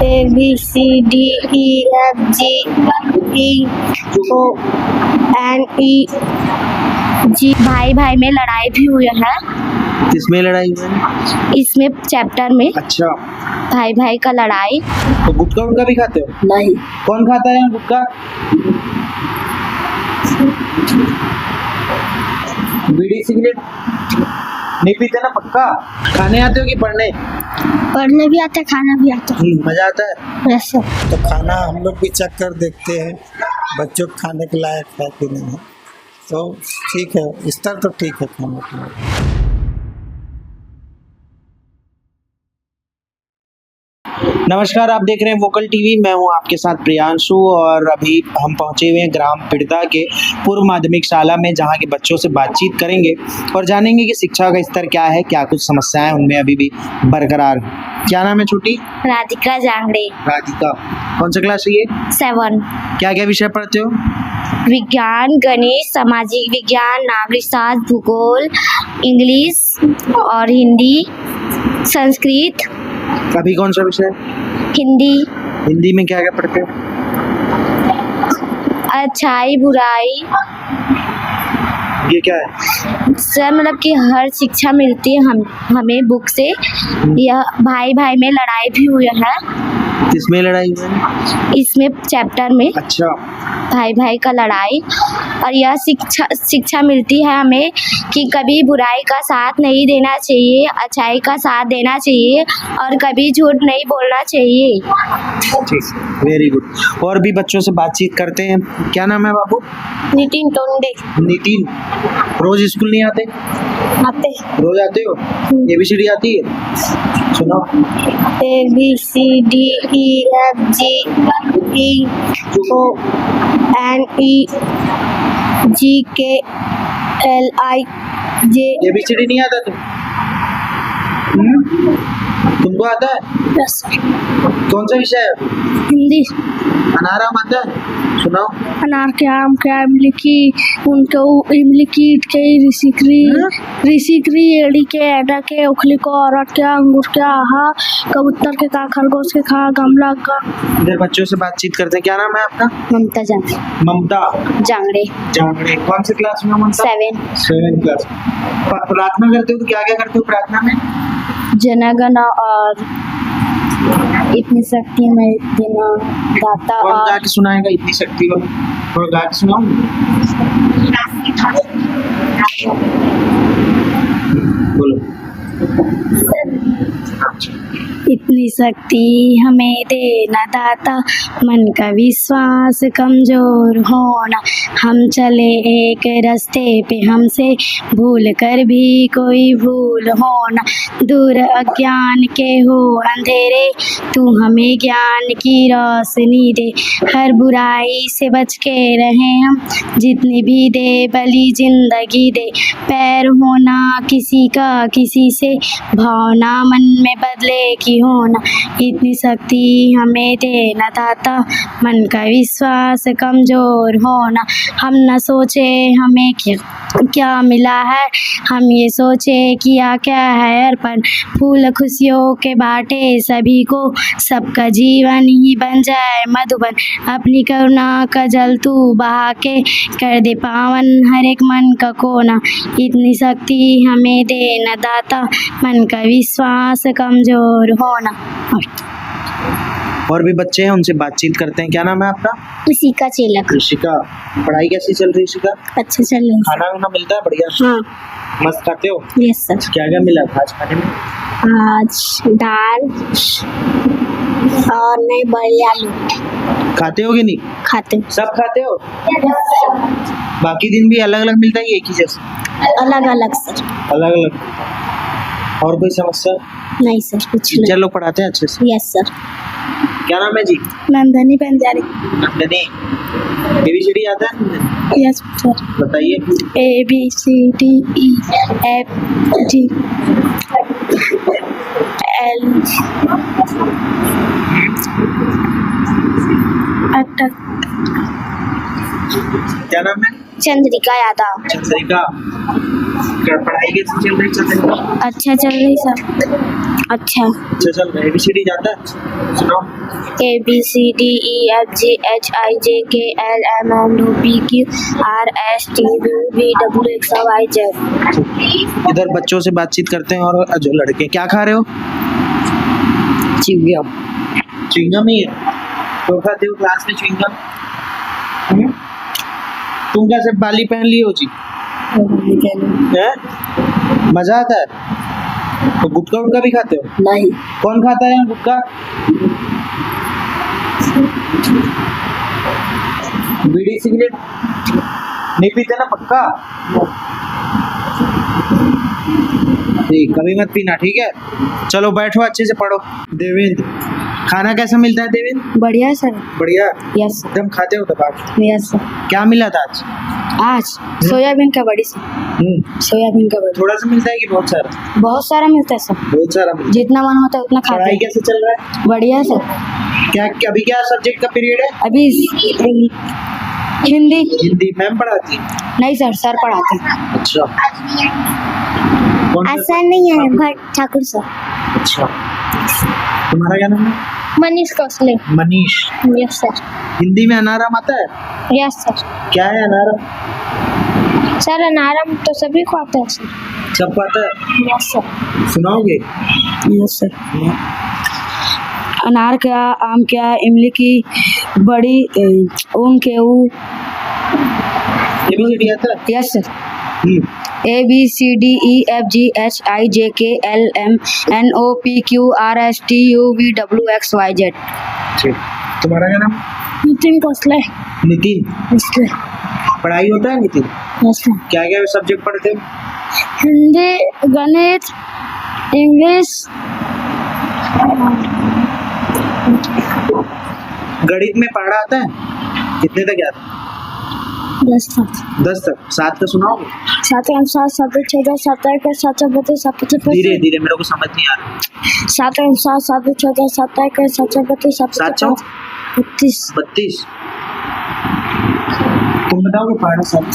ABCDEFGHIJKLMNOPG। भाई भाई में लड़ाई भी हुई है। किसमें लड़ाई हुई है? इसमें चैप्टर में अच्छा, भाई भाई का लड़ाई। तो गुटखा उटखा भी खाते हो? नहीं। कौन खाता है यहाँ गुटखा? बीड़ी सिगरेट नहीं पीते ना पक्का? खाने आते हो कि पढ़ने? पढ़ने भी आता है, खाना भी आता है। मजा आता है? वैसे तो खाना हम लोग भी चेक कर देखते हैं बच्चों को खाने के लायक है कि नहीं है, तो ठीक है, स्तर तो ठीक है खाने के लिए। नमस्कार, आप देख रहे हैं वोकल टीवी। मैं हूं आपके साथ प्रियांशु और अभी हम पहुंचे हुए हैं ग्राम पिड़दा के पूर्व माध्यमिक शाला में, जहां के बच्चों से बातचीत करेंगे और जानेंगे कि शिक्षा का स्तर क्या है, क्या कुछ समस्याएं उनमें अभी भी बरकरार हैं। क्या नाम है छोटी? राधिका जांगड़े। राधिका, कौन सा क्लास है ये? 7। क्या क्या विषय पढ़ते हो? विज्ञान, गणित, सामाजिक विज्ञान, नागरिक शास्त्र, भूगोल, इंग्लिश और हिंदी, संस्कृत। अभी कौन सा विषय? हिंदी। हिंदी में क्या क्या पढ़ते हो? अच्छाई बुराई। ये क्या है? सर मतलब कि हर शिक्षा मिलती है हमें बुक से। यह भाई भाई में लड़ाई भी हुई है। किसमें लड़ाई हुई है? इसमें चैप्टर में अच्छा, भाई भाई का लड़ाई। और यह शिक्षा मिलती है हमें कि कभी बुराई का साथ नहीं देना चाहिए, अच्छाई का साथ देना चाहिए और कभी झूठ नहीं बोलना चाहिए। ठीक, वेरी गुड। और भी बच्चों से बातचीत करते हैं। क्या नाम है बाबू? नितिन टोंडे। नितिन, रोज स्कूल नहीं आते? आते। रोज आते हो? ABCD आती है? सुनो। ABCDEFGHIJKLMNOPG। ABCD नहीं आता तुमको आता है? यस। कौन सा विषय है? हिंदी। अनाराम आता है? सुनाओ। अनार के आम के इमली की, उनको इमली की के ऋषि की एड़ी के ऐडा के उखली को औरत के अंगूर के आहा कबूतर के का खरगोश के खा गमला का। इधर बच्चों से बातचीत करते हैं। क्या नाम है आपका? ममता जांगड़े। ममता जांगड़े। जांगड़े, कौन सी क्लास में हो ममता? 7 क्लास। प्रार्थना करते हो तो क्या क्या करते हो प्रार्थना में? जनगण और इतनी शक्ति में देना दाता। कौन और गा के सुनाएगा इतनी शक्ति वाला? थोड़ा गा के सुनाओ। बोलो। इतनी शक्ति हमें देना दाता, मन का विश्वास कमजोर होना। हम चले एक रास्ते पे, हमसे भूल कर भी कोई भूल होना। दूर अज्ञान के हो अंधेरे, तू हमें ज्ञान की रोशनी दे। हर बुराई से बच के रहें हम, जितनी भी दे भली जिंदगी दे। पैर होना किसी का किसी से, भावना मन में बदले की होना। इतनी शक्ति हमें देना दाता, मन का विश्वास कमजोर होना। हम न सोचे हमें क्या मिला है, हम ये सोचे किया क्या है अर्पण। फूल खुशियों के बाटे सभी को, सबका जीवन ही बन जाए मधुबन। अपनी करुणा का जल तू बहा के, कर दे पावन हर एक मन का कोना। इतनी शक्ति हमें देना दाता, मन का विश्वास कमजोर होना। और भी बच्चे हैं, उनसे बातचीत करते हैं। क्या नाम है आपका? ऋषिका चेलक। ऋषिका, पढ़ाई कैसी चल रही है ऋषिका? अच्छा चल रही है। खाना वाना मिलता है बढ़िया? हाँ। मस्त खाते हो? Yes sir. क्या क्या मिला था आज खाने में? आज दाल और नहीं बड़ी आलू। खाते हो कि नहीं? खाते। सब खाते हो? बाकी दिन भी अलग अलग मिलता है एक ही जैसा? अलग अलग सर। अलग अलग। और कोई समस्या? नहीं सर, कुछ टीचर लोग पढ़ाते हैं अच्छे से? Yes sir. क्या नाम है जी? नंदनी पंजारी। नंदनी, ABCD आता है? Yes sir. बताइए। ABCDEFGHIJKLMNOPG। क्या नाम है? चंद्रिका यादव। चंद्रिका, पढ़ाई कैसी चल रही? अच्छा चल रही सर। अच्छा अच्छा चल रहा है, ABCD जाता है, सुनाओ। ABCDEFGHIJKLMNOPQRSTUVWXYZ। इधर बच्चों से बातचीत करते हैं। और जो लड़के क्या खा रहे हो? चिंगम। च्युइंगम ही है तो खाते हो क्लास में च्युइंगम? तुम क्या सिर्फ बाली पहन लिए हो जी? हैं? मजा आता है? तो गुटखा उटका भी खाते हो? नहीं। कौन खाता है यहाँ गुटखा? बीड़ी सिगरेट नहीं पीते ना पक्का? ठीक, कभी मत पीना, ठीक है? चलो बैठो, अच्छे से पढ़ो। देवेंद्र, खाना कैसा मिलता है देवेंद्र? बढ़िया सर। बढ़िया। यस एकदम खाते हो तब आप? Yes sir. क्या मिला था आज? आज सोयाबीन का बड़ी सर। सोयाबीन का बड़ी। थोड़ा सा मिलता है कि बहुत सारा? बहुत सारा मिलता है सर, बहुत सारा मिलता है। जितना मन होता है उतना खाते पढ़ाई हैं। कैसे चल रहा है? बढ़िया सर। क्या अभी क्या सब्जेक्ट का पीरियड है? अभी हिंदी। हिंदी मैम पढ़ाती है? नहीं सर, सर पढ़ाते हैं। अच्छा, कौन सा? ऐसा नहीं है, भट्ट ठाकुर सर। अच्छा, तुम्हारा क्या नाम है? मनीष कौशले। मनीष। Yes sir. हिंदी में अनारम आता है? Yes sir. क्या है अनारम? सर अनारम तो सभी को आता है सर। सबको आता है? Yes sir. सुनाओगे? Yes sir. अनार क्या, आम क्या, इमली की बड़ी, ऊन के ऊ। ABCD आता है? Yes sir. हम्म, ABCDEFGHIJKLMNOPQRSTUVWXYZ। ठीक। तुम्हारा क्या नाम? नितिन कौशले। नितिन। पढ़ाई होता है नितिन? Yes sir. क्या क्या सब्जेक्ट पढ़ते हो? हिंदी, गणित, इंग्लिश। गणित में पढ़ा आता है? कितने तक आता है? 10 तक। 10 तक। 7 का सुनाओगे? 7 का 7, 7 6 7 1 7 32 7 धीरे धीरे, मेरे को समझ नहीं आ रहा। 7 का 7 7 6 7 1 7 32 7 32 32। तुम बताओगे पढ़ना सब?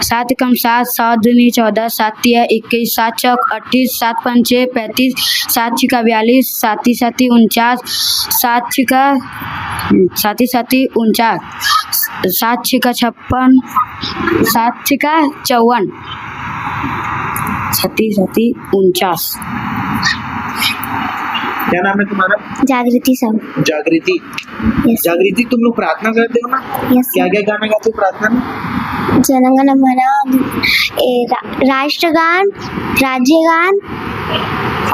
7 कम 7 7 दूनी 14 7 तिया 21 7 चौक 28 7 पंचे 35 7 छिका 42 7 7 49 7 छिका 7 7 49 7 छिका 56 7 छिका 54 7 7 49। क्या नाम है तुम्हारा? जागृति साहू। जागृति। यस। जागृति, तुम लोग प्रार्थना करते हो ना? यस। क्या क्या गाना गाते हो प्रार्थना में? जनगण मन, राष्ट्रगान, राज्यगान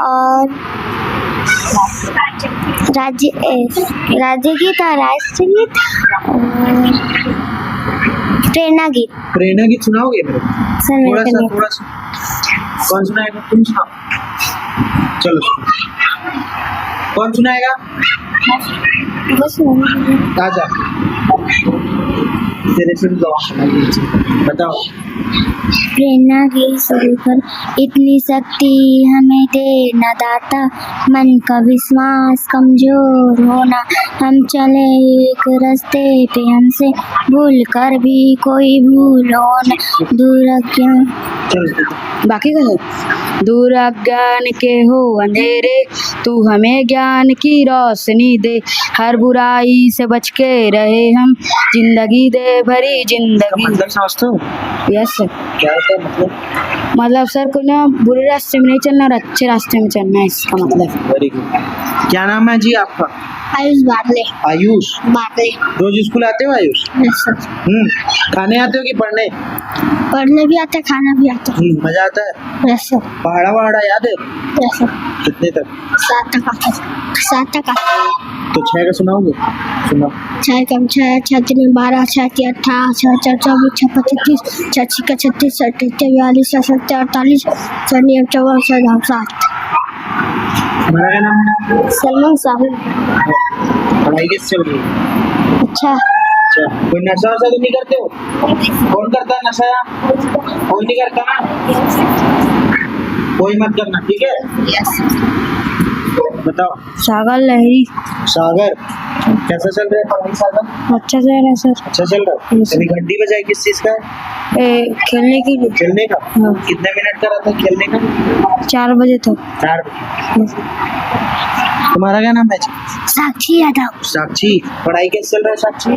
और राज्य गीत और राष्ट्रगीत और प्रेरणा गीत। प्रेरणा गीत सुनाओगे मेरे को? सर थोड़ा मेरे सा को थोड़ा सा। कौन सुनाएगा? तुम सुनाओ। चलो सुनाओ। कौन सुनाएगा? बस आजा, तेरे से भी बताओ। प्रेरणा गीत शुरू कर। इतनी शक्ति हमें दे न दाता, मन का विश्वास कमजोर होना, हम चले एक रास्ते पे हमसे भूल कर भी कोई भूल होना, दूर अज्ञान। बाकी का दूर अज्ञान के हो अंधेरे, तू हमें ज्ञान की रोशनी दे, हर बुराई से बच के रहे हम, जिंदगी दे भरी जिंदगी। मतलब समझते हो? Yes sir. क्या होता है मतलब सर को ना बुरे रास्ते में नहीं चलना और अच्छे रास्ते में चलना है, इसका मतलब। Very good. क्या नाम है जी आपका? आयुष बाटले। आयुष बाटले। रोज स्कूल आते हो आयुष? Yes sir. खाने आते हो कि पढ़ने? पढ़ने भी आता है, खाना भी आता है। मजा आता है? Yes sir. पहाड़ा वहाड़ा याद है? Yes sir. कितने तक? 7 तक आता है। 7 तक आता है। तो 6 का सुनाओगे? सुनाओ। 6 कम 6 6 3 12 6 3 18 6 4 24 6 25 6 6 36 37 42 67 48 49 54 7। हमारा क्या नाम है? सलमान साहब। पढ़ाई कैसे चल रही है? अच्छा। अच्छा, कोई नशा वशा तो नहीं करते हो? कौन करता है नशा? कोई नहीं करता ना? कोई मत करना, ठीक है? यस। बताओ। सागर लहरी। सागर। कैसा चल रहा है पढ़ाई साला? अच्छा जा रहा है सर। अच्छा चल रहा है। Yes, sir. अभी घंटी बजाई किस चीज का है? खेलने के लिए खेलने का। हाँ। कितने मिनट का रहता है खेलने का? 4 बजे तक। 4 बजे। तुम्हारा क्या नाम है? साक्षी यादव। साक्षी, पढ़ाई कैसे चल रहा है साक्षी?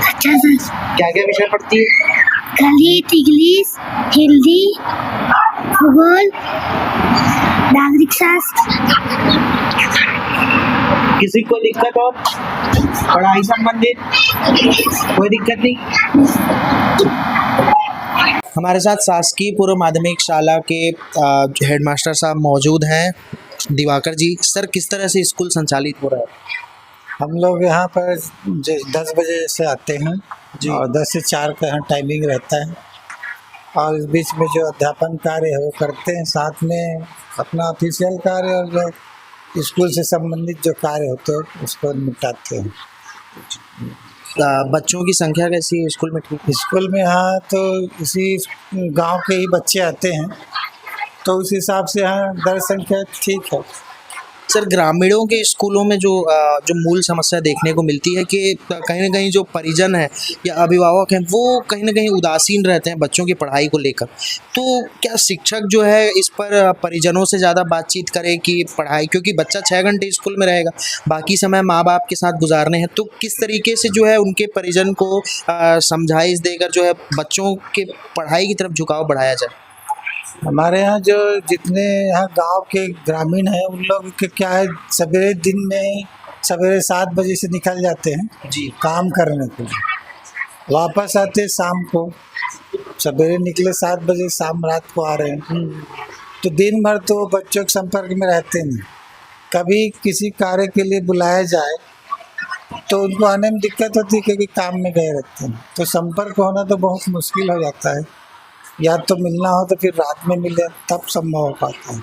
अच्छा सर। क्या क्या विषय पढ़ती है? गणित, इंग्लिश, हिंदी, भूगोल, नागरिक शास्त्र। किसी को दिक्कत और पढ़ाई संबंधित कोई दिक्कत नहीं? हमारे साथ शासकीय पूर्व माध्यमिक शाला के हेडमास्टर साहब मौजूद हैं, दिवाकर जी। सर, किस तरह से स्कूल संचालित हो रहा है? हम लोग यहाँ पर 10 बजे से आते हैं जी। और 10 से 4 का यहाँ टाइमिंग रहता है और इस बीच में जो अध्यापन कार्य है वो करते हैं, साथ में अपना ऑफिशियल कार्य और जो स्कूल से संबंधित जो कार्य होते हैं उसको निपटाते हैं। बच्चों की संख्या कैसी है स्कूल में? ठीक है। स्कूल में यहाँ तो इसी गांव के ही बच्चे आते हैं, तो उस हिसाब से यहाँ दर संख्या ठीक है। सर, ग्रामीणों के स्कूलों में जो मूल समस्या देखने को मिलती है कि कहीं ना कहीं जो परिजन है या अभिभावक हैं वो कहीं ना कहीं उदासीन रहते हैं बच्चों की पढ़ाई को लेकर। तो क्या शिक्षक जो है इस पर परिजनों से ज़्यादा बातचीत करे कि पढ़ाई, क्योंकि बच्चा 6 घंटे स्कूल में रहेगा, बाकी समय माँ बाप के साथ गुजारने हैं, तो किस तरीके से जो है उनके परिजन को समझाइश देकर जो है बच्चों के पढ़ाई की तरफ झुकाव बढ़ाया जाए? हमारे यहाँ जो जितने यहाँ गांव के ग्रामीण हैं उन लोग के क्या है, सवेरे दिन में सवेरे 7 बजे से निकल जाते हैं जी। काम करने के लिए, वापस आते शाम को। सवेरे निकले 7 बजे, शाम रात को आ रहे हैं, तो दिन भर तो बच्चों के संपर्क में रहते नहीं। कभी किसी कार्य के लिए बुलाया जाए तो उनको आने में दिक्कत होती है क्योंकि काम में गए रहते हैं, तो संपर्क होना तो बहुत मुश्किल हो जाता है। या तो मिलना हो तो फिर रात में मिले तब संभव हो पाता है।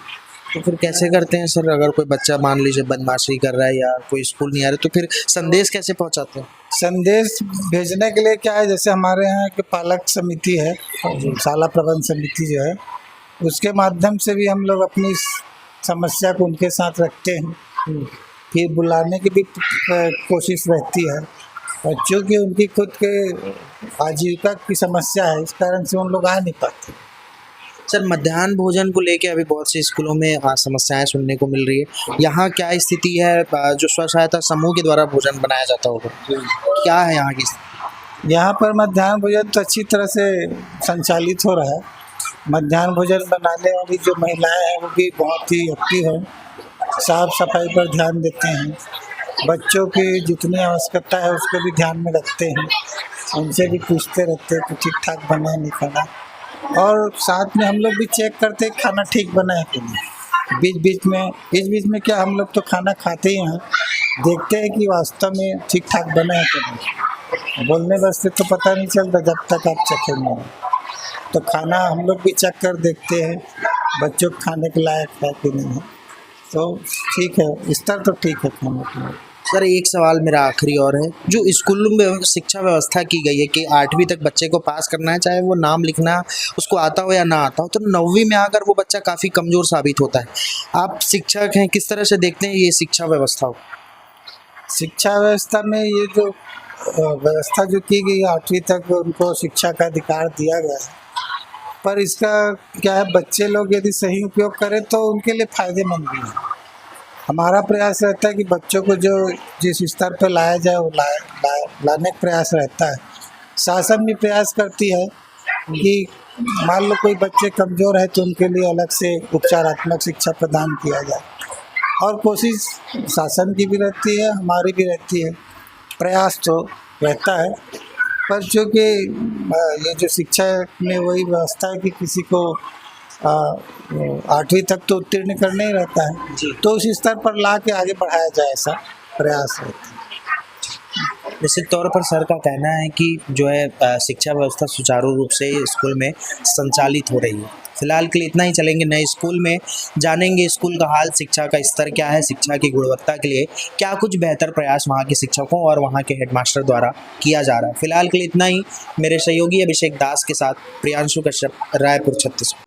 तो फिर कैसे करते हैं सर, अगर कोई बच्चा मान लीजिए बदमाशी कर रहा है या कोई स्कूल नहीं आ रहा, तो फिर संदेश कैसे पहुंचाते हैं? संदेश भेजने के लिए क्या है, जैसे हमारे यहाँ एक पालक समिति है, शाला प्रबंध समिति जो है, उसके माध्यम से भी हम लोग अपनी समस्या को उनके साथ रखते हैं। फिर बुलाने की भी कोशिश रहती है। बच्चों की उनकी खुद के आजीविका की समस्या है, इस कारण से उन लोग आ नहीं पाते। सर, मध्याह्न भोजन को लेके अभी बहुत से स्कूलों में समस्याएं सुनने को मिल रही है, यहाँ क्या स्थिति है? जो स्व सहायता समूह के द्वारा भोजन बनाया जाता होगा, क्या है यहाँ की स्थिति? यहाँ पर मध्याह्न भोजन तो अच्छी तरह से संचालित हो रहा है। मध्याह्न भोजन बनाने वाली जो महिलाएं हैं वो भी बहुत ही एक्टिव हैं, साफ सफाई पर ध्यान देते हैं, बच्चों की जितनी आवश्यकता है उसको भी ध्यान में रखते हैं, उनसे भी पूछते रहते हैं कि ठीक ठाक बना है नहीं खाना, और साथ में हम लोग भी चेक करते हैं खाना ठीक बना है कि नहीं। बीच बीच में क्या हम लोग तो खाना खाते ही हैं, देखते हैं कि वास्तव में ठीक ठाक बना है कि नहीं। बोलने बसते तो पता नहीं चलता जब तक आप चखेंगे, तो खाना हम लोग भी चेक कर देखते हैं बच्चों को खाने के लायक है कि नहीं है। तो ठीक है, स्तर तो ठीक है खाने के लिए। सर, एक सवाल मेरा आखिरी और है, जो स्कूलों में शिक्षा व्यवस्था की गई है कि 8वीं तक बच्चे को पास करना है, चाहे वो नाम लिखना उसको आता हो या ना आता हो, तो 9वीं में आकर वो बच्चा काफ़ी कमज़ोर साबित होता है। आप शिक्षक हैं, किस तरह से देखते हैं ये शिक्षा व्यवस्था हो? शिक्षा व्यवस्था में ये जो व्यवस्था जो की गई है, 8वीं तक उनको शिक्षा का अधिकार दिया गया है, पर इसका क्या है, बच्चे लोग यदि सही उपयोग करें तो उनके लिए फ़ायदेमंद भी है। हमारा प्रयास रहता है कि बच्चों को जो जिस स्तर पर लाया जाए वो लाने का प्रयास रहता है। शासन भी प्रयास करती है कि मान लो कोई बच्चे कमज़ोर है तो उनके लिए अलग से उपचारात्मक शिक्षा प्रदान किया जाए, और कोशिश शासन की भी रहती है, हमारी भी रहती है, प्रयास तो रहता है। पर चूँकि ये जो शिक्षा में वही व्यवस्था है कि किसी को 8वीं तक तो उत्तीर्ण करना ही रहता है, तो उस स्तर पर ला के आगे बढ़ाया जाए, ऐसा प्रयास रहता है। निश्चित तौर पर सर का कहना है कि जो है शिक्षा व्यवस्था सुचारू रूप से स्कूल में संचालित हो रही है। फिलहाल के लिए इतना ही, चलेंगे नए स्कूल में, जानेंगे स्कूल का हाल, शिक्षा का स्तर क्या है, शिक्षा की गुणवत्ता के लिए क्या कुछ बेहतर प्रयास वहाँ के शिक्षकों और वहाँ के हेडमास्टर द्वारा किया जा रहा है। फिलहाल के लिए इतना ही। मेरे सहयोगी अभिषेक दास के साथ प्रियांशु कश्यप, रायपुर, छत्तीसगढ़।